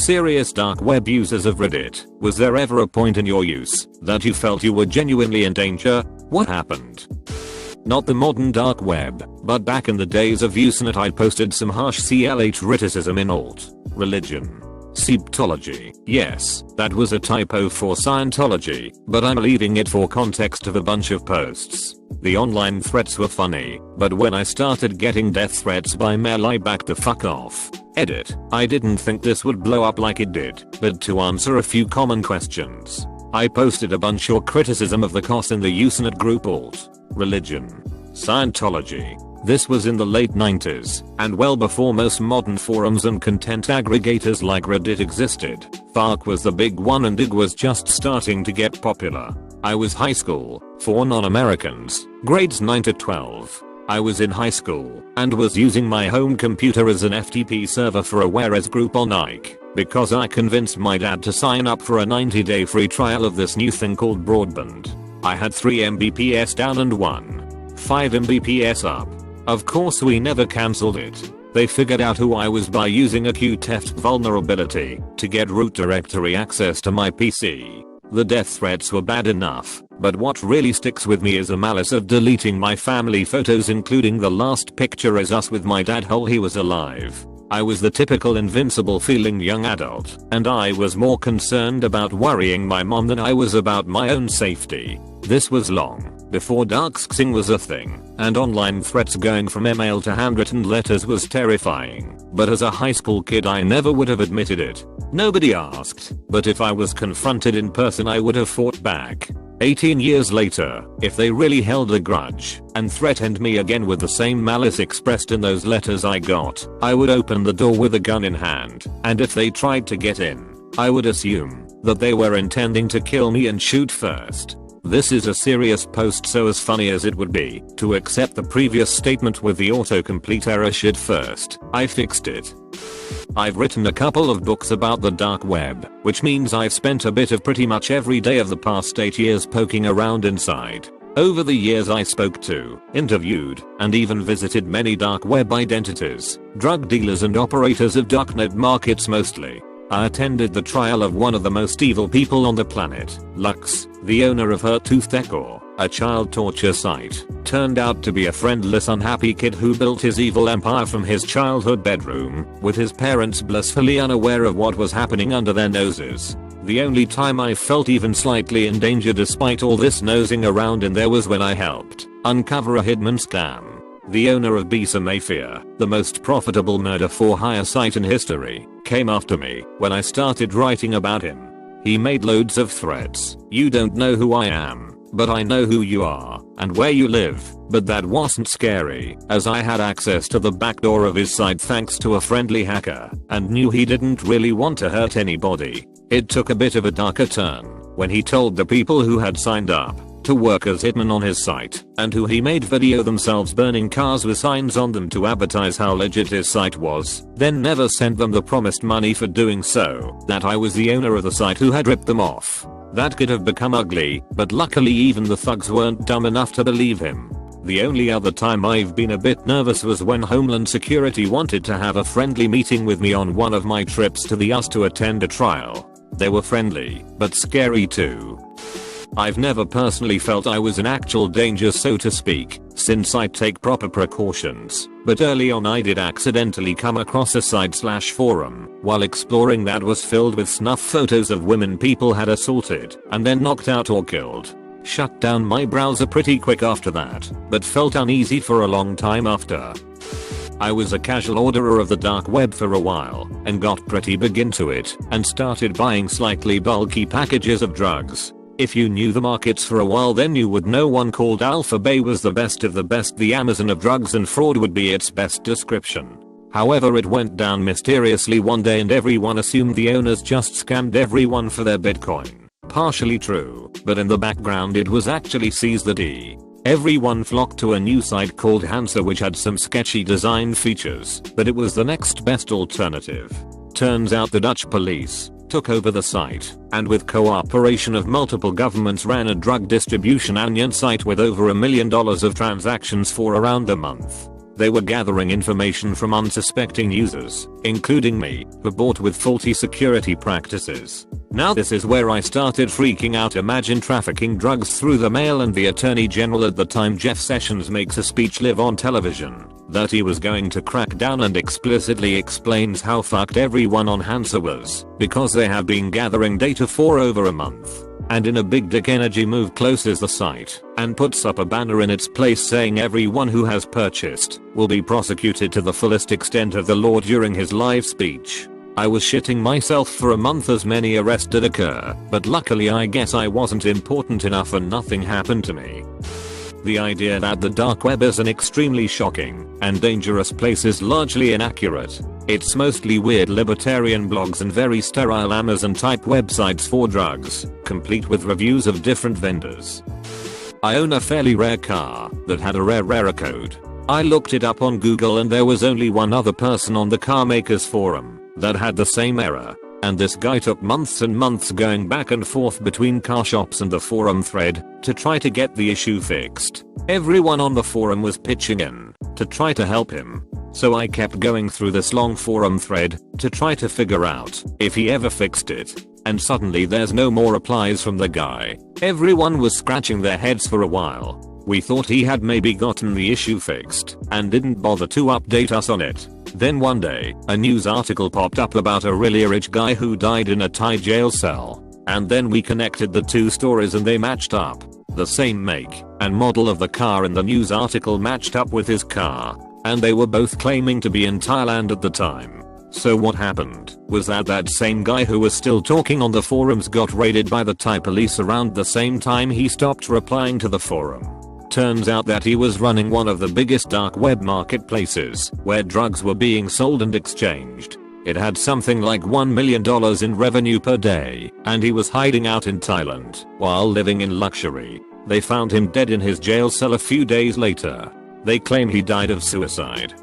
serious dark web users of Reddit, was there ever a point in your use that you felt you were genuinely in danger? What happened? Not the modern dark web, but back in the days of Usenet I posted some harsh CLH criticism in alt. Religion. Septology. Yes, that was a typo for Scientology, but I'm leaving it for context of a bunch of posts. The online threats were funny, but when I started getting death threats by mail I backed the fuck off. Edit. I didn't think this would blow up like it did, but to answer a few common questions. I posted a bunch of criticism of the COS in the Usenet group alt. Religion. Scientology. This was in the late 90s, and well before most modern forums and content aggregators like Reddit existed. FARC was the big one and IG was just starting to get popular. I was high school, for non-Americans, grades 9 to 12. I was in high school, and was using my home computer as an FTP server for a Whereas group on Ike, because I convinced my dad to sign up for a 90-day free trial of this new thing called broadband. I had 3 Mbps down and 5 Mbps up. Of course we never cancelled it. They figured out who I was by using a Qtheft vulnerability to get root directory access to my PC. The death threats were bad enough, but what really sticks with me is the malice of deleting my family photos, including the last picture as us with my dad while he was alive. I was the typical invincible feeling young adult, and I was more concerned about worrying my mom than I was about my own safety. This was long before doxing was a thing, and online threats going from email to handwritten letters was terrifying, but as a high school kid I never would have admitted it. Nobody asked, but if I was confronted in person I would have fought back. 18 years later, if they really held a grudge and threatened me again with the same malice expressed in those letters I got, I would open the door with a gun in hand, and if they tried to get in, I would assume that they were intending to kill me and shoot first. This is a serious post, so as funny as it would be to accept the previous statement with the autocomplete error shit first, I fixed it. I've written a couple of books about the dark web, which means I've spent a bit of pretty much every day of the past 8 years poking around inside. Over the years I spoke to, interviewed, and even visited many dark web identities, drug dealers and operators of darknet markets mostly. I attended the trial of one of the most evil people on the planet, Lux, the owner of Her-Tooth Decor, a child torture site. Turned out to be a friendless unhappy kid who built his evil empire from his childhood bedroom, with his parents blissfully unaware of what was happening under their noses. The only time I felt even slightly in danger despite all this nosing around in there was when I helped uncover a Hidman scam. The owner of Bisa Mafia, the most profitable murder for hire site in history, came after me when I started writing about him. He made loads of threats. You don't know who I am, but I know who you are and where you live. But that wasn't scary, as I had access to the backdoor of his site thanks to a friendly hacker, and knew he didn't really want to hurt anybody. It took a bit of a darker turn when he told the people who had signed up to work as hitmen on his site, and who he made video themselves burning cars with signs on them to advertise how legit his site was, then never sent them the promised money for doing so, that I was the owner of the site who had ripped them off. That could have become ugly, but luckily even the thugs weren't dumb enough to believe him. The only other time I've been a bit nervous was when Homeland Security wanted to have a friendly meeting with me on one of my trips to the US to attend a trial. They were friendly, but scary too. I've never personally felt I was in actual danger, so to speak, since I take proper precautions, but early on I did accidentally come across a site/forum while exploring that was filled with snuff photos of women people had assaulted and then knocked out or killed. Shut down my browser pretty quick after that, but felt uneasy for a long time after. I was a casual orderer of the dark web for a while and got pretty big into it and started buying slightly bulky packages of drugs. If you knew the markets for a while then you would know one called Alpha Bay was the best of the best. The Amazon of drugs and fraud would be its best description. However, it went down mysteriously one day and everyone assumed the owners just scammed everyone for their Bitcoin. Partially true, but in the background it was actually seize the D. Everyone flocked to a new site called Hansa which had some sketchy design features, but it was the next best alternative. Turns out the Dutch police took over the site, and with cooperation of multiple governments ran a drug distribution onion site with over $1 million of transactions for around a month. They were gathering information from unsuspecting users, including me, who bought with faulty security practices. Now this is where I started freaking out. Imagine trafficking drugs through the mail, and the Attorney General at the time, Jeff Sessions, makes a speech live on television that he was going to crack down and explicitly explains how fucked everyone on Hansa was because they have been gathering data for over a month. And in a big dick energy move closes the site and puts up a banner in its place saying everyone who has purchased will be prosecuted to the fullest extent of the law during his live speech. I was shitting myself for a month as many arrests did occur, but luckily I guess I wasn't important enough and nothing happened to me. The idea that the dark web is an extremely shocking and dangerous place is largely inaccurate. It's mostly weird libertarian blogs and very sterile Amazon type websites for drugs, complete with reviews of different vendors. I own a fairly rare car that had a rare error code. I looked it up on Google and there was only one other person on the car makers forum that had the same error. And this guy took months and months going back and forth between car shops and the forum thread to try to get the issue fixed. Everyone on the forum was pitching in to try to help him. So I kept going through this long forum thread to try to figure out if he ever fixed it. And suddenly there's no more replies from the guy. Everyone was scratching their heads for a while. We thought he had maybe gotten the issue fixed and didn't bother to update us on it. Then one day, a news article popped up about a really rich guy who died in a Thai jail cell. And then we connected the two stories and they matched up. The same make and model of the car in the news article matched up with his car. And they were both claiming to be in Thailand at the time. So what happened was that same guy who was still talking on the forums got raided by the Thai police around the same time he stopped replying to the forum. Turns out that he was running one of the biggest dark web marketplaces where drugs were being sold and exchanged. It had something like $1 million in revenue per day, and he was hiding out in Thailand while living in luxury. They found him dead in his jail cell a few days later. They claim he died of suicide.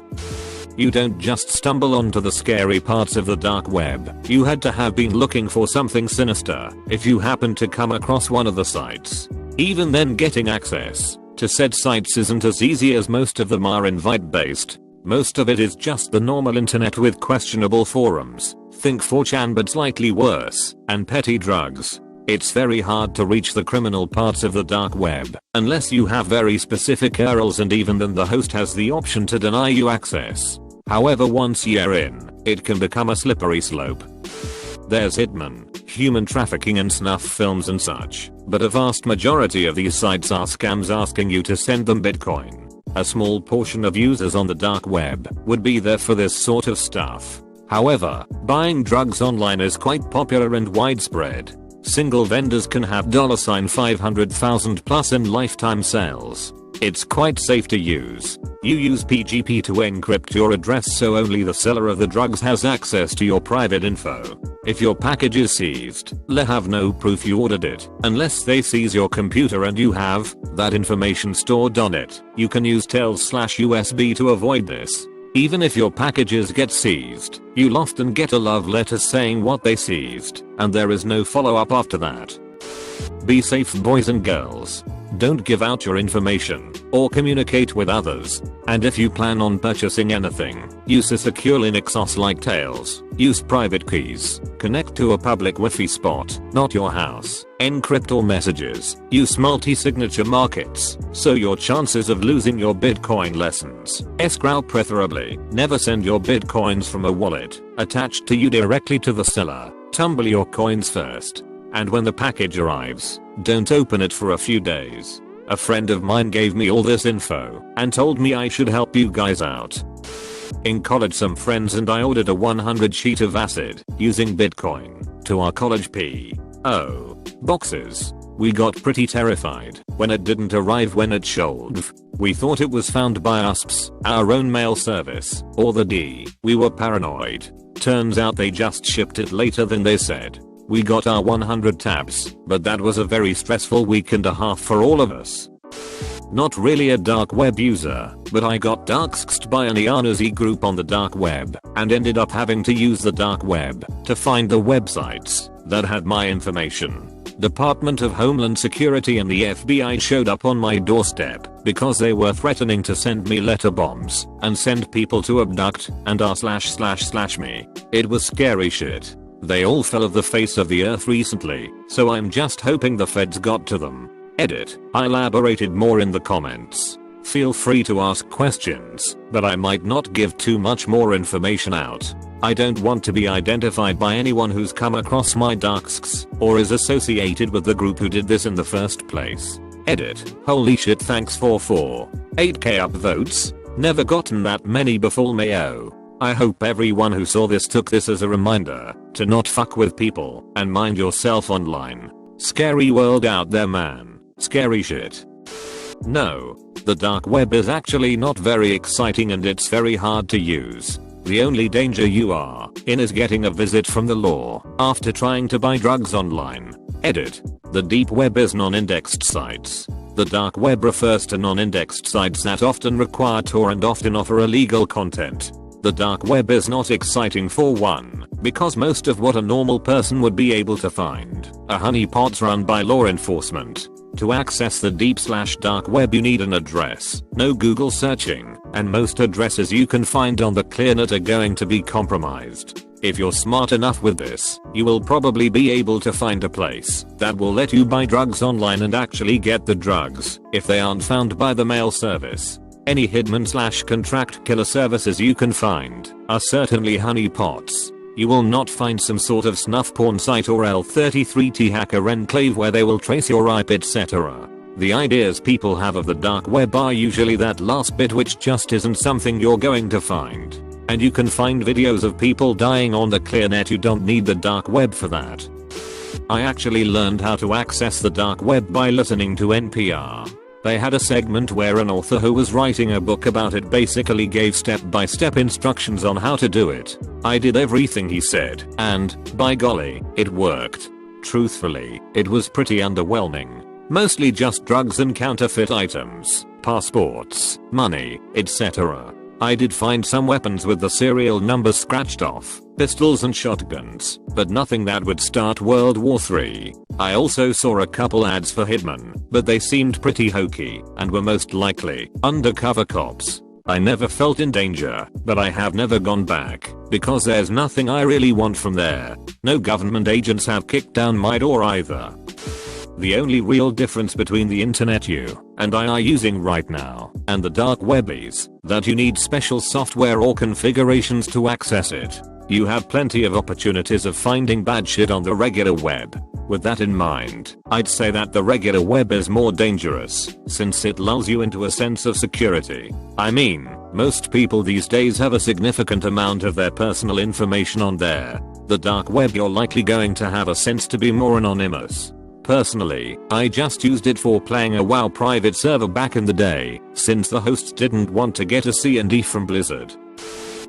You don't just stumble onto the scary parts of the dark web. You had to have been looking for something sinister if you happened to come across one of the sites. Even then, getting access to said sites isn't as easy as most of them are invite based. Most of it is just the normal internet with questionable forums. Think 4chan but slightly worse, and petty drugs. It's very hard to reach the criminal parts of the dark web unless you have very specific URLs, and even then the host has the option to deny you access. However, once you're in, it can become a slippery slope. There's hitman, human trafficking and snuff films and such, but a vast majority of these sites are scams asking you to send them Bitcoin. A small portion of users on the dark web would be there for this sort of stuff. However, buying drugs online is quite popular and widespread. Single vendors can have $500,000 plus in lifetime sales. It's quite safe to use. You use PGP to encrypt your address so only the seller of the drugs has access to your private info. If your package is seized, they have no proof you ordered it, unless they seize your computer and you have that information stored on it. You can use Tails/USB to avoid this. Even if your packages get seized, you'll often get a love letter saying what they seized, and there is no follow-up after that. Be safe, boys and girls. Don't give out your information or communicate with others. And if you plan on purchasing anything, use a secure Linux OS like Tails. Use private keys. Connect to a public Wi-Fi spot, not your house. Encrypt all messages. Use multi-signature markets, so your chances of losing your Bitcoin lessens. Escrow preferably. Never send your Bitcoins from a wallet attached to you directly to the seller. Tumble your coins first. And when the package arrives, don't open it for a few days. A friend of mine gave me all this info and told me I should help you guys out. In college, some friends and I ordered a 100 sheet of acid using Bitcoin to our college P.O. boxes. We got pretty terrified when it didn't arrive when it should. We thought it was found by USPS, our own mail service, or the D. We were paranoid. Turns out they just shipped it later than they said. We got our 100 tabs, but that was a very stressful week and a half for all of us. Not really a dark web user, but I got darksked by an Ianazi group on the dark web and ended up having to use the dark web to find the websites that had my information. Department of Homeland Security and the FBI showed up on my doorstep because they were threatening to send me letter bombs and send people to abduct and /// me. It was scary shit. They all fell off the face of the earth recently, so I'm just hoping the feds got to them. Edit. I elaborated more in the comments. Feel free to ask questions, but I might not give too much more information out. I don't want to be identified by anyone who's come across my tasks or is associated with the group who did this in the first place. Edit. Holy shit, thanks for 8k upvotes. Never gotten that many before, mayo. I hope everyone who saw this took this as a reminder to not fuck with people and mind yourself online. Scary world out there, man. Scary shit. No, the dark web is actually not very exciting and it's very hard to use. The only danger you are in is getting a visit from the law after trying to buy drugs online. Edit. The deep web is non-indexed sites. The dark web refers to non-indexed sites that often require Tor and often offer illegal content. The dark web is not exciting for one, because most of what a normal person would be able to find are honeypots run by law enforcement. To access the deep/dark web you need an address, no Google searching, and most addresses you can find on the clearnet are going to be compromised. If you're smart enough with this, you will probably be able to find a place that will let you buy drugs online and actually get the drugs if they aren't found by the mail service. Any hitman/contract killer services you can find are certainly honeypots. You will not find some sort of snuff porn site or L33T hacker enclave where they will trace your IP, etc. The ideas people have of the dark web are usually that last bit, which just isn't something you're going to find. And you can find videos of people dying on the clearnet. You don't need the dark web for that. I actually learned how to access the dark web by listening to NPR. They had a segment where an author who was writing a book about it basically gave step-by-step instructions on how to do it. I did everything he said, and, by golly, it worked. Truthfully, it was pretty underwhelming. Mostly just drugs and counterfeit items, passports, money, etc. I did find some weapons with the serial numbers scratched off, pistols and shotguns, but nothing that would start World War III. I also saw a couple ads for Hitman, but they seemed pretty hokey and were most likely undercover cops. I never felt in danger, but I have never gone back because there's nothing I really want from there. No government agents have kicked down my door either. The only real difference between the internet you and I are using right now and the dark web is that you need special software or configurations to access it. You have plenty of opportunities of finding bad shit on the regular web. With that in mind, I'd say that the regular web is more dangerous since it lulls you into a sense of security. I mean, most people these days have a significant amount of their personal information on there. The dark web, you're likely going to have a sense to be more anonymous. Personally, I just used it for playing a WoW private server back in the day, since the hosts didn't want to get a C&D from Blizzard.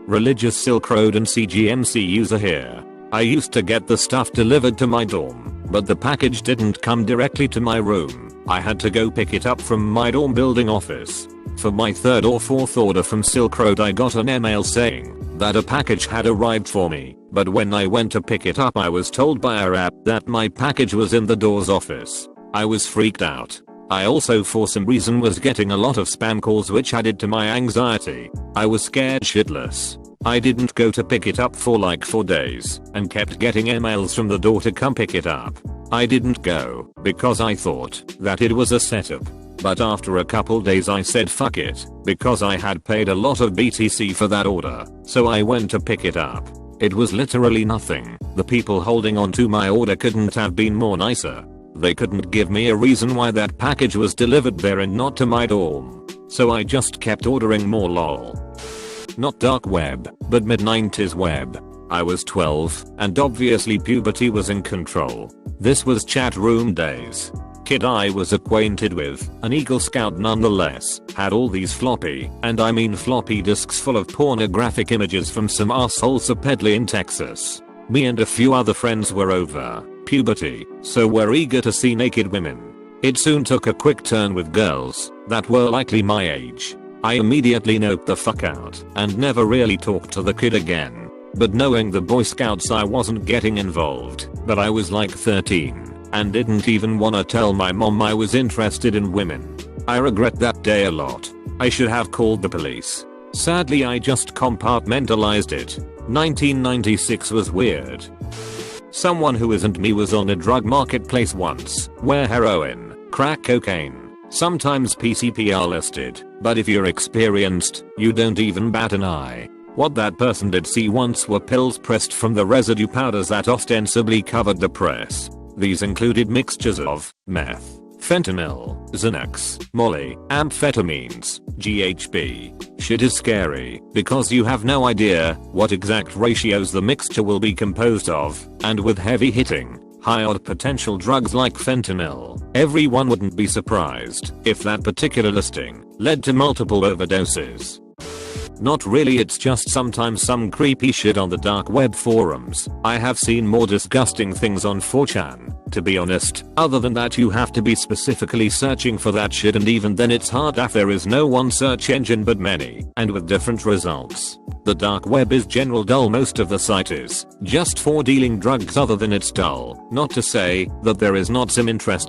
Religious Silk Road and CGMC user here. I used to get the stuff delivered to my dorm, but the package didn't come directly to my room. I had to go pick it up from my dorm building office. For my third or fourth order from Silk Road, I got an email saying that a package had arrived for me, but when I went to pick it up I was told by a app that my package was in the door's office. I was freaked out. I also for some reason was getting a lot of spam calls, which added to my anxiety. I was scared shitless. I didn't go to pick it up for like 4 days and kept getting emails from the door to come pick it up. I didn't go because I thought that it was a setup. But after a couple days I said fuck it, because I had paid a lot of BTC for that order, so I went to pick it up. It was literally nothing. The people holding on to my order couldn't have been more nicer. They couldn't give me a reason why that package was delivered there and not to my dorm. So I just kept ordering more, lol. Not dark web, but mid-90s web. I was 12, and obviously puberty was in control. This was chat room days. Kid I was acquainted with, an Eagle Scout nonetheless, had all these floppy, and I mean floppy disks full of pornographic images from some asshole supposedly in Texas. Me and a few other friends were over puberty, so were eager to see naked women. It soon took a quick turn with girls that were likely my age. I immediately noped the fuck out and never really talked to the kid again. but knowing the Boy Scouts I wasn't getting involved, but I was like 13 and didn't even wanna tell my mom I was interested in women. I regret that day a lot. I should have called the police. Sadly I just compartmentalized it. 1996 was weird. Someone who isn't me was on a drug marketplace once, where heroin, crack cocaine, sometimes PCP are listed, but if you're experienced, you don't even bat an eye. What that person did see once were pills pressed from the residue powders that ostensibly covered the press. These included mixtures of meth, fentanyl, Xanax, Molly, amphetamines, GHB. Shit is scary because you have no idea what exact ratios the mixture will be composed of, and with heavy hitting, high-odd potential drugs like fentanyl, everyone wouldn't be surprised if that particular listing led to multiple overdoses. Not really, it's just sometimes some creepy shit on the dark web forums. I have seen more disgusting things on 4chan, to be honest. Other than that you have to be specifically searching for that shit, and even then it's hard if there is no one search engine but many, and with different results. The dark web is general dull, most of the site is just for dealing drugs. Other than it's dull, not to say that there is not some interesting